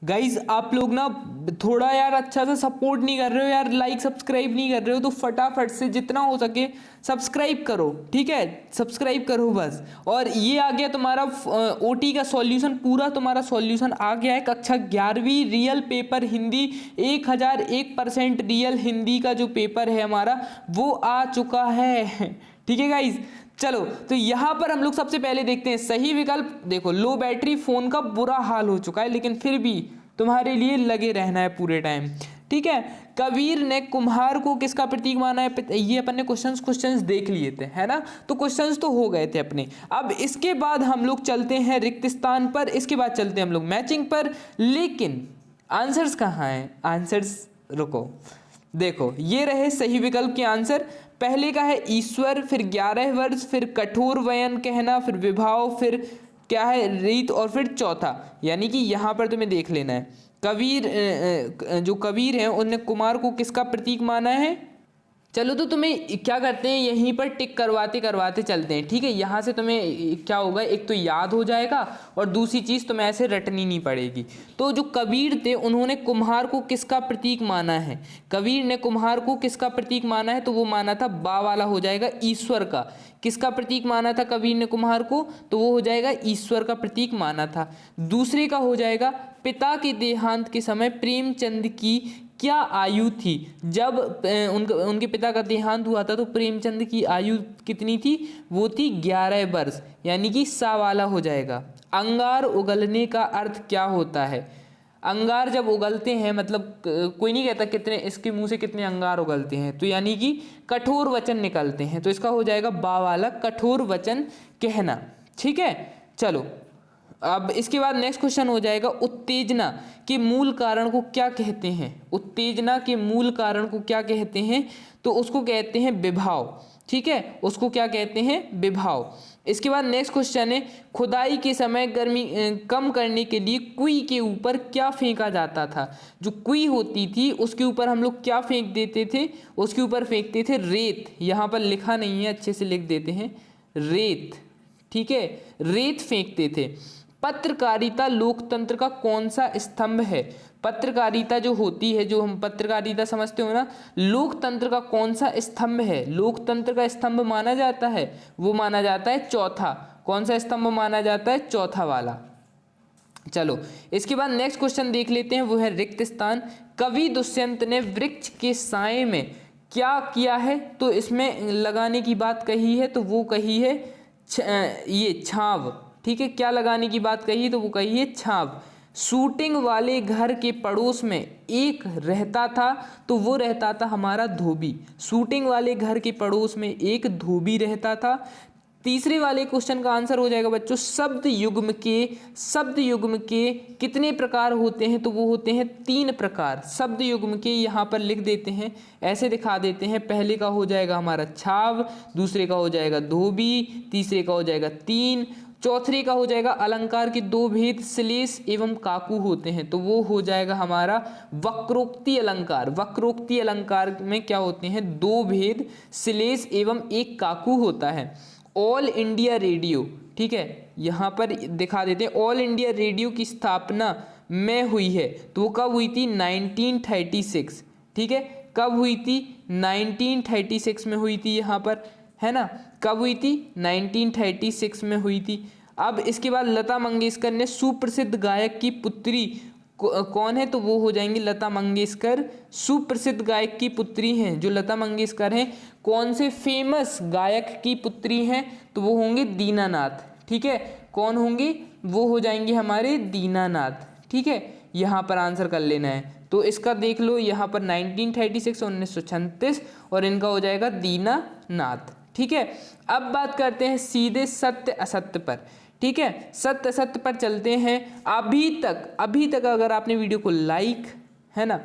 Guys आप लोग ना थोड़ा यार अच्छा सा सपोर्ट नहीं कर रहे हो यार, लाइक सब्सक्राइब नहीं कर रहे हो, तो फटाफट से जितना हो सके सब्सक्राइब करो, ठीक है, सब्सक्राइब करो बस। और ये आ गया तुम्हारा ओटी का सॉल्यूशन, पूरा तुम्हारा सॉल्यूशन आ गया है। कक्षा 11वीं real paper Hindi 1001% real Hindi का जो पेपर है हमारा वो आ चुका है, ठीक है गाइज। चलो तो यहां पर हम लोग सबसे पहले देखते हैं सही विकल्प। देखो लो बैटरी फोन का बुरा हाल हो चुका है, लेकिन फिर भी तुम्हारे लिए लगे रहना है पूरे टाइम, ठीक है। कबीर ने कुम्हार को किसका प्रतीक माना है? ये अपन ने क्वेश्चंस देख लिए थे, है ना, तो क्वेश्चंस तो हो गए थे अपने। अब इसके बाद हम लोग चलते हैं रिक्त स्थान पर, इसके बाद चलते हैं हम लोग मैचिंग पर, लेकिन आंसर्स कहाँ हैं? आंसर्स रुको, देखो ये रहे सही विकल्प के आंसर। पहले का है ईश्वर, फिर 11 वर्ष, फिर कठोर वयन कहना, फिर विभाव, फिर क्या है रीत, और फिर चौथा। यानी कि यहाँ पर तुम्हें देख लेना है कबीर, जो कबीर हैं उनने कुमार को किसका प्रतीक माना है। चलो तो तुम्हें क्या करते हैं, यहीं पर टिक करवाते करवाते चलते हैं, ठीक है। यहाँ से तुम्हें क्या होगा, एक तो याद हो जाएगा और दूसरी चीज़ तुम्हें ऐसे रटनी नहीं पड़ेगी। तो जो कबीर थे उन्होंने कुम्हार को किसका प्रतीक माना है? कबीर ने कुम्हार को किसका प्रतीक माना है? तो वो माना था बा वाला हो जाएगा ईश्वर का। किसका प्रतीक माना था कबीर ने कुम्हार को? तो वो हो जाएगा ईश्वर का प्रतीक माना था। दूसरे का हो जाएगा पिता के देहांत के समय प्रेमचंद की क्या आयु थी? जब उनके पिता का देहांत हुआ था तो प्रेमचंद की आयु कितनी थी? वो थी 11 वर्ष, यानी कि सा वाला हो जाएगा। अंगार उगलने का अर्थ क्या होता है? अंगार जब उगलते हैं, मतलब कोई नहीं कहता कितने इसके मुंह से कितने अंगार उगलते हैं, तो यानी कि कठोर वचन निकलते हैं, तो इसका हो जाएगा बा वाला, कठोर वचन कहना, ठीक है। चलो अब इसके बाद नेक्स्ट क्वेश्चन हो जाएगा उत्तेजना के मूल कारण को क्या कहते हैं? उत्तेजना के मूल कारण को क्या कहते हैं? तो उसको कहते हैं विभाव, ठीक है, उसको क्या कहते हैं? विभाव। इसके बाद नेक्स्ट क्वेश्चन है खुदाई के समय गर्मी कम करने के लिए कुई के ऊपर क्या फेंका जाता था? जो कुई होती थी उसके ऊपर हम लोग क्या फेंक देते थे? उसके ऊपर फेंकते थे रेत। यहाँ पर लिखा नहीं है, अच्छे से लिख देते हैं, रेत, ठीक है, रेत फेंकते थे। पत्रकारिता लोकतंत्र का कौन सा स्तंभ है? पत्रकारिता जो होती है, जो हम पत्रकारिता समझते हो ना, लोकतंत्र का कौन सा स्तंभ है? लोकतंत्र का स्तंभ माना जाता है, वो माना जाता है चौथा। कौन सा स्तंभ माना जाता है? चौथा वाला। चलो इसके बाद नेक्स्ट क्वेश्चन देख लेते हैं, वो है रिक्त स्थान। कवि दुष्यंत ने वृक्ष के साए में क्या किया है? तो इसमें लगाने की बात कही है, तो वो कही है ये छाव, ठीक है। क्या लगाने की बात कही? तो वो कही है छाव। शूटिंग वाले घर के पड़ोस में एक रहता था, तो वो रहता था हमारा धोबी। शूटिंग वाले घर के पड़ोस में एक धोबी रहता था। तीसरे वाले क्वेश्चन का आंसर हो जाएगा बच्चों शब्द युग्म के कितने प्रकार होते हैं? तो वो होते हैं 3 प्रकार। शब्द युग्म के यहाँ पर लिख देते हैं, ऐसे दिखा देते हैं। पहले का हो जाएगा हमारा छाव, दूसरे का हो जाएगा धोबी, तीसरे का हो जाएगा तीन, चौथे का हो जाएगा अलंकार के 2 भेद श्लेष एवं काकू होते हैं, तो वो हो जाएगा हमारा वक्रोक्ति अलंकार। वक्रोक्ति अलंकार में क्या होते हैं? 2 भेद श्लेष एवं 1 काकू होता है। ऑल इंडिया रेडियो, ठीक है, यहाँ पर दिखा देते हैं। ऑल इंडिया रेडियो की स्थापना में हुई है, तो वो कब हुई थी? 1936, ठीक है। कब हुई थी? 1936 में हुई थी, यहाँ पर है ना। कब हुई थी? 1936 में हुई थी। अब इसके बाद लता मंगेशकर ने सुप्रसिद्ध गायक की पुत्री कौन है? तो वो हो जाएंगी लता मंगेशकर। सुप्रसिद्ध गायक की पुत्री हैं जो लता मंगेशकर हैं, कौन से फेमस गायक की पुत्री हैं? तो वो होंगे दीनानाथ, ठीक है। कौन होंगी? वो हो जाएंगे हमारे दीनानाथ, ठीक है। यहाँ पर आंसर कर लेना है, तो इसका देख लो, यहाँ पर 1936 1936 और इनका हो जाएगा दीनानाथ, ठीक है। अब बात करते हैं सीधे सत्य असत्य पर, ठीक है। सत्य असत्य पर चलते हैं। अभी तक अगर आपने वीडियो को लाइक, है ना,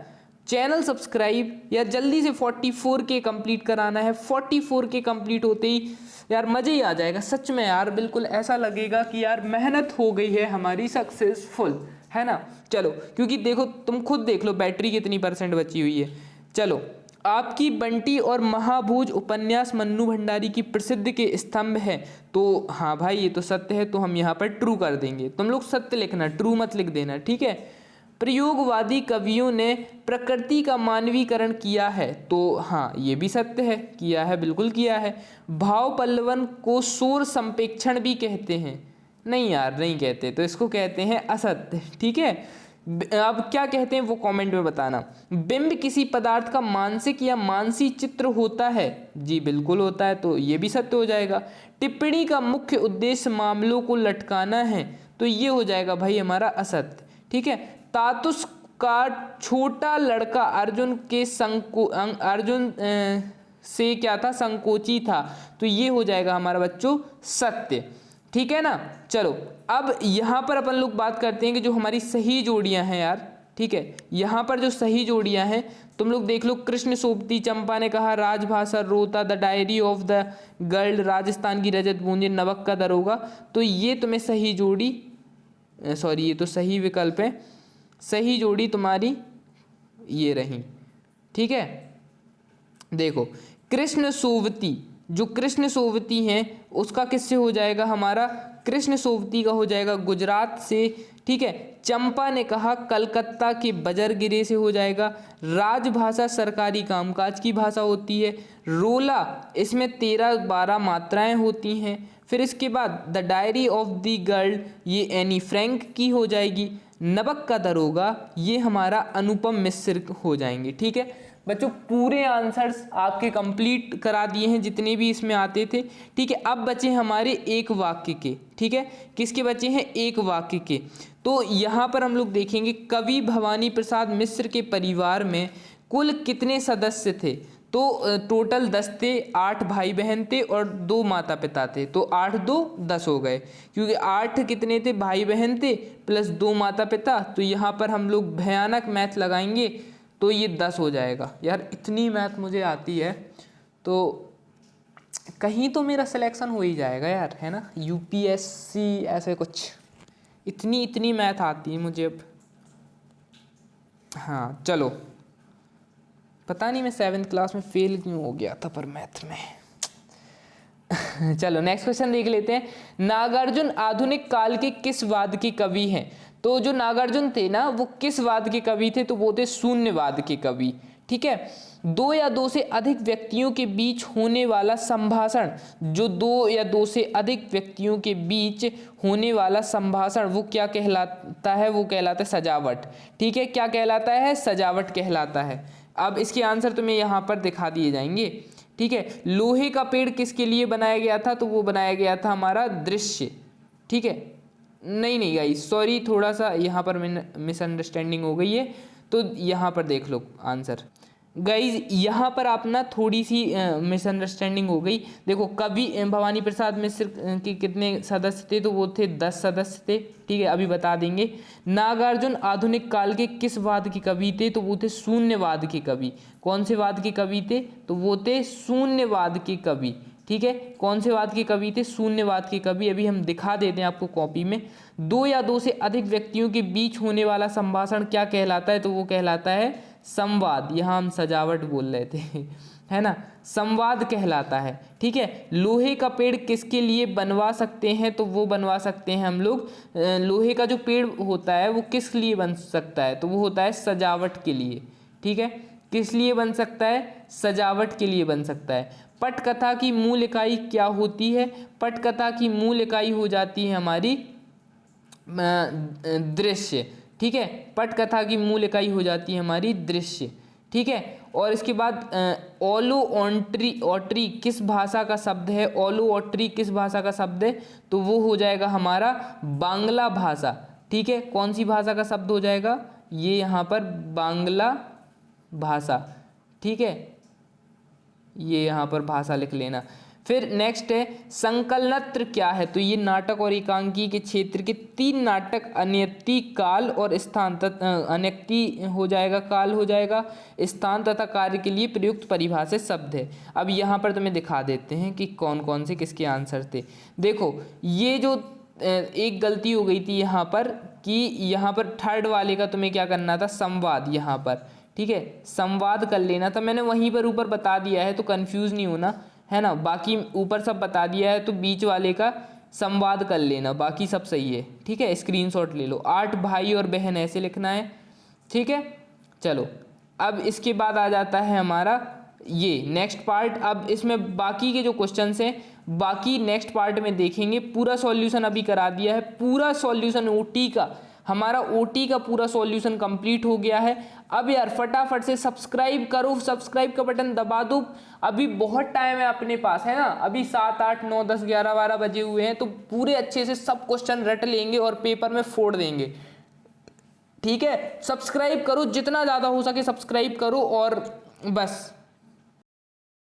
चैनल सब्सक्राइब या जल्दी से 44K कंप्लीट कराना है। 44K कंप्लीट होते ही यार मज़े ही आ जाएगा सच में यार, बिल्कुल ऐसा लगेगा कि यार मेहनत हो गई है हमारी सक्सेसफुल, है ना। चलो क्योंकि देखो, तुम खुद देख लो बैटरी कितनी % बची हुई है। चलो आपकी बंटी और महाभोज उपन्यास मन्नू भंडारी की प्रसिद्ध के स्तंभ है, तो हाँ भाई ये तो सत्य है, तो हम यहाँ पर ट्रू कर देंगे। तुम लोग सत्य लिखना, ट्रू मत लिख देना, ठीक है। प्रयोगवादी कवियों ने प्रकृति का मानवीकरण किया है, तो हाँ ये भी सत्य है, किया है, बिल्कुल किया है। भाव पल्लवन को शोर संप्रेक्षण भी कहते हैं, नहीं यार नहीं कहते, तो इसको कहते हैं असत्य। ठीक है, अब क्या कहते हैं वो कमेंट में बताना। बिंब किसी पदार्थ का मानसिक या मानसी चित्र होता है, जी बिल्कुल होता है, तो ये भी सत्य हो जाएगा। टिप्पणी का मुख्य उद्देश्य मामलों को लटकाना है, तो ये हो जाएगा भाई हमारा असत्य। ठीक है, तातुस का छोटा लड़का अर्जुन से क्या था, संकोची था, तो ये हो जाएगा हमारा बच्चों सत्य। ठीक है ना। चलो अब यहाँ पर अपन लोग बात करते हैं कि जो हमारी सही जोड़ियाँ हैं यार, ठीक है, यहाँ पर जो सही जोड़ियाँ हैं तुम लोग देख लो। कृष्ण सोबती, चंपा ने कहा, राजभाषा, रोता, the diary of the girl, Rajasthan की रजत बूंदे, नमक का दरोगा, तो ये तुम्हें सही जोड़ी, सॉरी ये तो सही विकल्प है, सही जोड़ी तुम्हारी ये रही। ठीक है, देखो कृष्ण सोवती, जो कृष्ण सोवती हैं उसका किससे हो जाएगा, हमारा कृष्ण सोवती का हो जाएगा गुजरात से। ठीक है, चंपा ने कहा कलकत्ता के बजरगिरे से हो जाएगा। राजभाषा सरकारी कामकाज की भाषा होती है। रोला, इसमें 13-12 मात्राएं होती हैं। फिर इसके बाद the diary of the girl, ये एनी फ्रैंक की हो जाएगी। नमक का दरोगा, ये हमारा अनुपम मिश्र हो जाएंगे। ठीक है बच्चों, पूरे आंसर्स आपके कंप्लीट करा दिए हैं जितने भी इसमें आते थे। ठीक है, अब बचे हमारे एक वाक्य के। ठीक है, किसके बचे हैं, एक वाक्य के। तो यहाँ पर हम लोग देखेंगे कवि भवानी प्रसाद मिश्र के परिवार में कुल कितने सदस्य थे, तो टोटल 10 थे, 8 भाई बहन थे और 2 माता पिता थे, तो 8 2 10 हो गए, क्योंकि 8 कितने थे, भाई बहन थे प्लस 2 माता पिता, तो यहाँ पर हम लोग भयानक मैथ लगाएंगे तो ये 10 हो जाएगा। यार इतनी मैथ मुझे आती है तो कहीं तो मेरा सिलेक्शन हो ही जाएगा यार, है ना, यूपीएससी ऐसे कुछ, इतनी मैथ आती है मुझे अब। हाँ चलो, पता नहीं मैं 7th क्लास में फेल क्यों हो गया था पर मैथ में। चलो नेक्स्ट क्वेश्चन देख लेते हैं। नागार्जुन आधुनिक काल के किस वाद के कवि हैं, तो जो नागार्जुन थे ना वो किस वाद के कवि थे, तो वो थे शून्यवाद के कवि। ठीक है, 2 या 2 से अधिक व्यक्तियों के बीच होने वाला संभाषण, जो 2 या 2 से अधिक व्यक्तियों के बीच होने वाला संभाषण वो क्या कहलाता है, वो कहलाता है सजावट। ठीक है, क्या कहलाता है, सजावट कहलाता है। अब इसके आंसर तुम्हें यहाँ पर दिखा दिए जाएंगे। ठीक है, लोहे का पेड़ किसके लिए बनाया गया था, तो वो बनाया गया था हमारा दृश्य। ठीक है, नहीं गाइस सॉरी, थोड़ा सा यहाँ पर मिसअंडरस्टैंडिंग हो गई है, तो यहाँ पर देख लो आंसर। गाइज यहाँ पर आप ना थोड़ी सी मिसअंडरस्टैंडिंग हो गई। देखो कवि भवानी प्रसाद मिश्र के कितने सदस्य थे, तो वो थे 10 सदस्य थे। ठीक है, अभी बता देंगे। नागार्जुन आधुनिक काल के किस वाद के कवि थे, तो वो थे शून्यवाद के कवि। कौन से वाद के कवि थे, तो वो थे शून्यवाद के कवि। ठीक है, कौन से वाद के कवि थे, शून्यवाद के कवि। अभी हम दिखा देते हैं आपको कॉपी में। 2 या 2 से अधिक व्यक्तियों के बीच होने वाला संभाषण क्या कहलाता है, तो वो कहलाता है संवाद। यहाँ हम सजावट बोल रहे थे, है ना, संवाद कहलाता है। ठीक है, लोहे का पेड़ किसके लिए बनवा सकते हैं, तो वो बनवा सकते हैं हम लोग, लोहे का जो पेड़ होता है वो किस लिए बन सकता है, तो वो होता है सजावट के लिए। ठीक है, किस लिए बन सकता है, सजावट के लिए बन सकता है। पटकथा की मूल इकाई क्या होती है, पटकथा की मूल इकाई हो जाती है हमारी दृश्य। ठीक है, पटकथा की मूल इकाई हो जाती है हमारी दृश्य। ठीक है, और इसके बाद ओलो ऑट्री किस भाषा का शब्द है, ओलो ऑट्री किस भाषा का शब्द है, तो वो हो जाएगा हमारा बांग्ला भाषा। ठीक है, कौन सी भाषा का शब्द हो जाएगा, ये यहाँ पर बांग्ला भाषा। ठीक है, ये यहाँ पर भाषा लिख लेना। फिर नेक्स्ट है संकलनत्र क्या है, तो ये नाटक और एकांकी के क्षेत्र के 3 नाटक अनियति, काल और स्थान, अनियति हो जाएगा, काल हो जाएगा, स्थान तथा कार्य के लिए प्रयुक्त परिभाषित शब्द है। अब यहाँ पर तुम्हें दिखा देते हैं कि कौन कौन से किसके आंसर थे। देखो ये जो एक गलती हो गई थी यहाँ पर, कि यहाँ पर थर्ड वाले का तुम्हें क्या करना था, संवाद यहाँ पर। ठीक है, संवाद कर लेना था, मैंने वहीं पर ऊपर बता दिया है तो कंफ्यूज नहीं होना, है ना। बाकी ऊपर सब बता दिया है, तो बीच वाले का संवाद कर लेना, बाकी सब सही है। ठीक है, स्क्रीनशॉट ले लो। 8 भाई और बहन ऐसे लिखना है। ठीक है, चलो अब इसके बाद आ जाता है हमारा ये नेक्स्ट पार्ट। अब इसमें बाकी के जो क्वेश्चंस हैं बाकी नेक्स्ट पार्ट में देखेंगे। पूरा सॉल्यूशन अभी करा दिया है, पूरा सॉल्यूशन ओटी का, हमारा ओटी का पूरा सॉल्यूशन कंप्लीट हो गया है। अब यार फटाफट से सब्सक्राइब करो, सब्सक्राइब का बटन दबा दो। अभी बहुत टाइम है अपने पास, है ना, अभी 7 8 9 10 11 12 बजे हुए हैं, तो पूरे अच्छे से सब क्वेश्चन रट लेंगे और पेपर में फोड़ देंगे। ठीक है, सब्सक्राइब करो, जितना ज़्यादा हो सके सब्सक्राइब करो और बस